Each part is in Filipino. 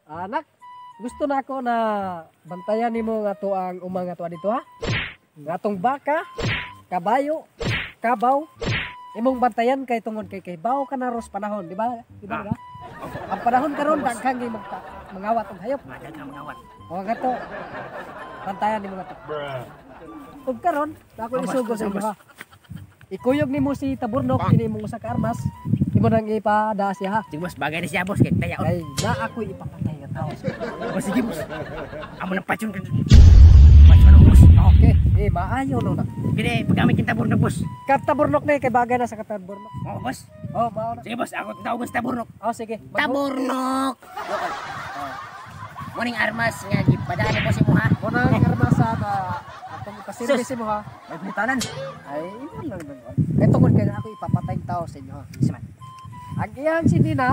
Anak, gusto na ako na bantayan nimo nga to ang umang nga to dito ha. Nga tong baka, kabayo, kabaw. Imong bantayan kay tungod kay baw ka na ros panahon, di ba? Di ba? Ang panahon karon daghang gi mangawat og hayop. Daghang mangawat. O nga to. Bantayan nimo nga to. Ug karon, ako isugo sa imo ha. Ikuyog nimo si Taburnok kini imong usa ka armas. Imo nang ipada siya ha. Sige boss, bagay na siya boss kay tayaon. Kay na ako ipapatay nga tao. Boss sige boss. Amo nang patyon ka. Patyon na boss. Okay, maayo no na. Gini pagamit kita Taburnok boss. Kataburnok na kay bagay na sa Kataburnok. Oh boss. Oh, mao na. Sige boss, ako tawag boss Taburnok. Oh, sige. Taburnok. Morning armas nga gipadaan boss imo ha. Mo nang armasa na atong ipasirbis mo ha. May butanan. Ay, imo lang nang. Kay tungod kay ako ipapatay tao sa inyo ha. Isman. Ang iyang sinina,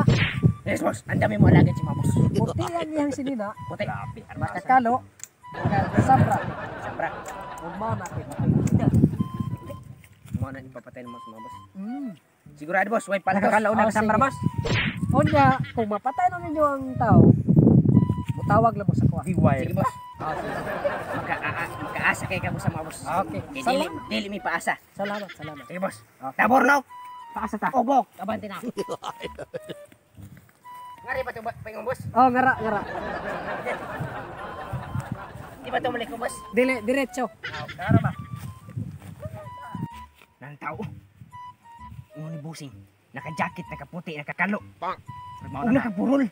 Yes boss, ang dami mo alagad si mga boss. puti ang iyang sinina, Puti. makakalo, sabra. Sabra. Umma na kita. Mo na ipapatay mo sa mga boss. Hmm. Sigurado boss, way pala kakalaon na sabra boss. Unya, kung mapatay na ninyo ang tao, mutawag lang mo sa kuha. Sige boss. Makaasa kay ka boss sa mga boss. Okay. Kay dili mi paasa. Salamat, salamat. Sige boss. Okay. Taburnok. Paasa ta. Obo, abante na. Ngari ba to pingong boss? Oh, ngara, ngara. Di ba to mali ko boss? Dili, diretso. Kara ba? Nang tao. Ngoni busing. Naka-jacket, nakaputi, nakakalo. Pang. Ug nakapurol.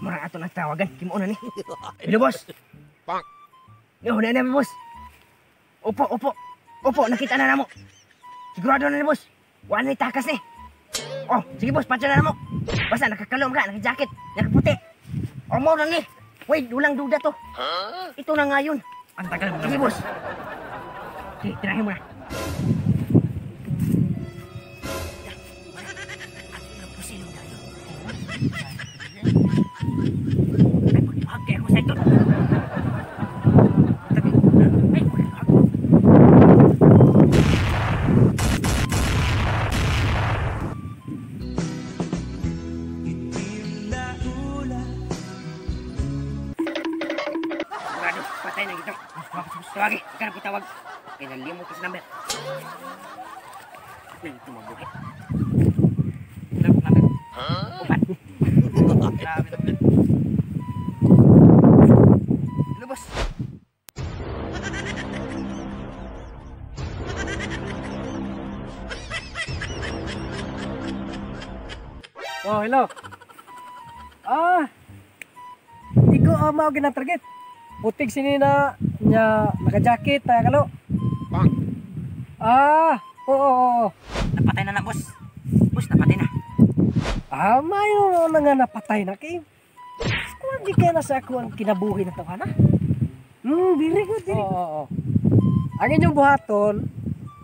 Murang ato nang tawagan, kimo na ni. Hello boss. Pang. Yo, na boss. Opo, opo. Opo, nakita na namo. Sigurado na ni boss. Wala na takas ni. Oh, sige boss, patsa na namo. Basta nakakalom ka, naka-jacket, nakaputi. O mo lang ni. Wait, walang duda to. Ito na nga yun. Ang tagal mo. Sige boss. Sige, tirahin mo na. Okay, ako sa ito. Patay na gito. Tawagi, ikaw na po tawag. Kaya nalimot ko sa number. Nang ito mabuhay. Number. Upat. Hello, boss. Oh, hello. Iko mao ginatarget. Putig sinina nya naka-jacket kalo. Bang. Oo. Napatay na boss. Boss, napatay na. Mayo na nga napatay na kay. Kung di kaya na sa ako ang kinabuhi na tawana. Very good. Oo. Ang inyong buhaton,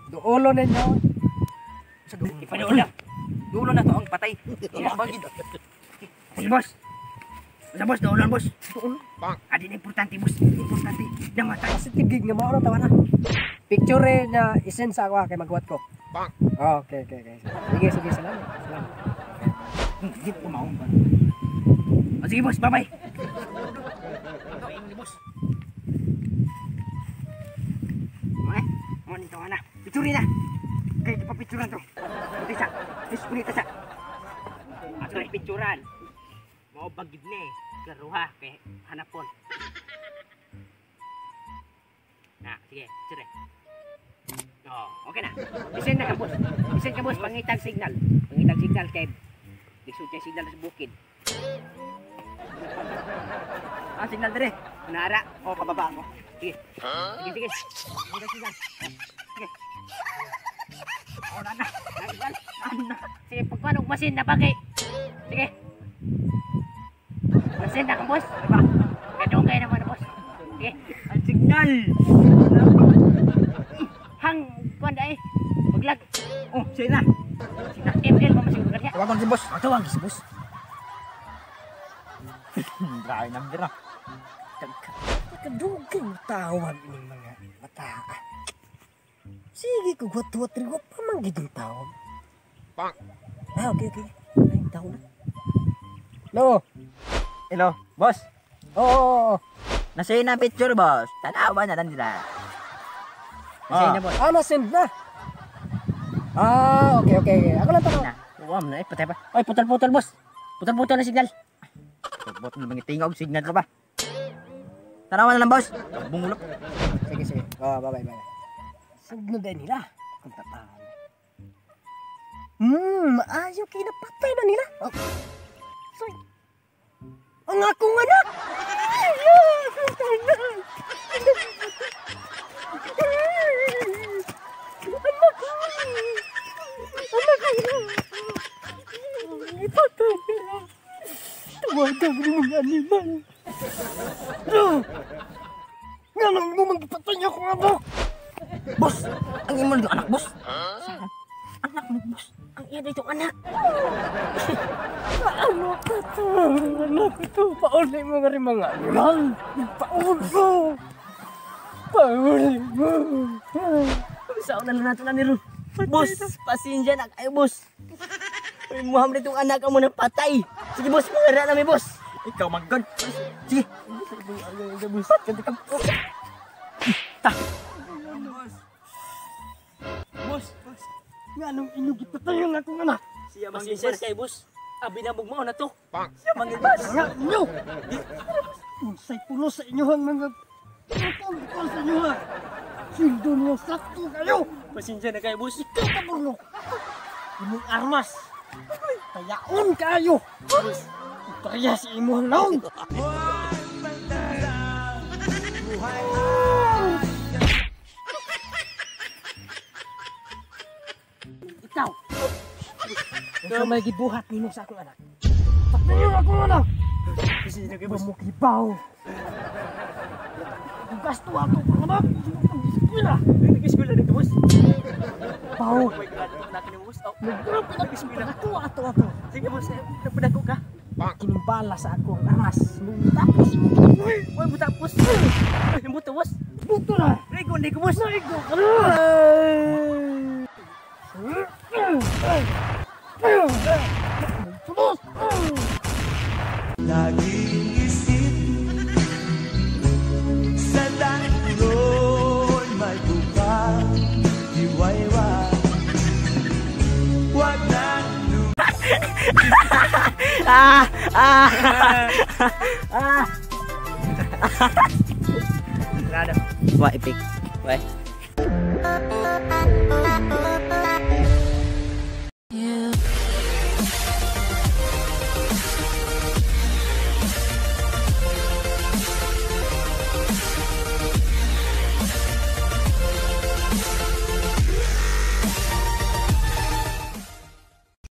duolo ninyo. Sa ipanuol lang. Dulo na to ang patay. Ina bagid. Sige boss. Sa boss, dulo boss. Dulo. Bang. Adi na importante boss. Importante. Namatay. Kasi tigig nga mao na tawana. Picture niya isen sa ako kay magbuhat ko. Bang. Okay. Sige, salamat. Hindi ko maong ba. Sige boss, bye-bye. Ito, boss. Mo nito na. Picture na. Kaya di pa picturean to. Punita sa. Punita sa. Ato na picturean. Mau bagid ni. Karuha kay hanapon. Nah, sige, picture. Oh, okay na. Isend na ka boss. Isend ka boss pangitag signal. Pangitag signal kay disudya signal sa bukid. Signal dire. Nara. Oh, pababa mo. Sige. Sige. Signal. Sige. Oh, na. Sige, pagpanog masin na bagay. Sige. Masin na ka, boss. Diba? Kadungay naman, boss. Sige. Ang signal. Hang, kuwan dahil. Maglag. Oh, sige na. Sina ML pa masiguro kanya. Tawagan si boss. Tawag si boss. Dry number na. Kadugang tawag ini mga bataan. Sige ko wat-wat rin ko pa man gidong tawag. Pang. Okay. Ay, tawag na. No. Hello, boss. Oo. Nasa na picture, boss. Tanawa na lang nila. Kasi na boss. Nasend na. Okay. Ako lang tanong. Na. Wow, na patay pa. Oy, putol-putol boss. Putol-putol na signal. Bot na mga tingog, signal ka ba? Tanawa na lang, boss. Bungulok. Sige. Bye. Send na din nila. Kung tataan. Ayaw kinapatay na nila. Oh. Soy. Ang akong anak. Ipatay nila. Tawagan mo mga animal. Nga mo magpatay niyo akong anak. Boss, ang imo ng anak, boss. Saan? Anak mo, boss. Ang iya dito anak. Anak ito. Pauli mo nga rin mga animal. Pauli mo. Saan na nato na ni Ron? Boss, pasensya na kayo, boss. Uy, Muhammad itong anak ka mo na patay. Sige, boss, mga namin, boss. Ikaw, magod. Sige. Boss, ganti ka. Ta. Boss. Nga nung inugit na tayo ng akong anak. Siya pasensya na kayo, boss. Abi na bugmao na to. Siya mangin, boss. Nga inyo. Unsay pulo sa inyohang mga tutol sa inyo ha. Sildo niyo sakto kayo. Pasensya na kayo, boss. Ikaw kaburno. Imong armas. Tayaon kayo. Utarya si imong laon. Ikaw. Ikaw may gibuhat nimo sa akong anak. Patayon ako anak. Pasensya na kayo, boss. Mukibaw. Gasto ako anak. Wala. Nag-eskwela dito, boss. Baw. Oh my God, anak ni boss. Oh, Nagdurap pinag-eskwela. Ako. sige, boss. Napadago ka. Kinimbala sa akong armas. Tapos mo. Uy, buta, boss. Uy, buta, boss. Buto na. Rigo, boss. Naigo ka Tulos. Laging isip sa dahilan may bukang hiwaiwa. Huwag na Wah, epic. Bye.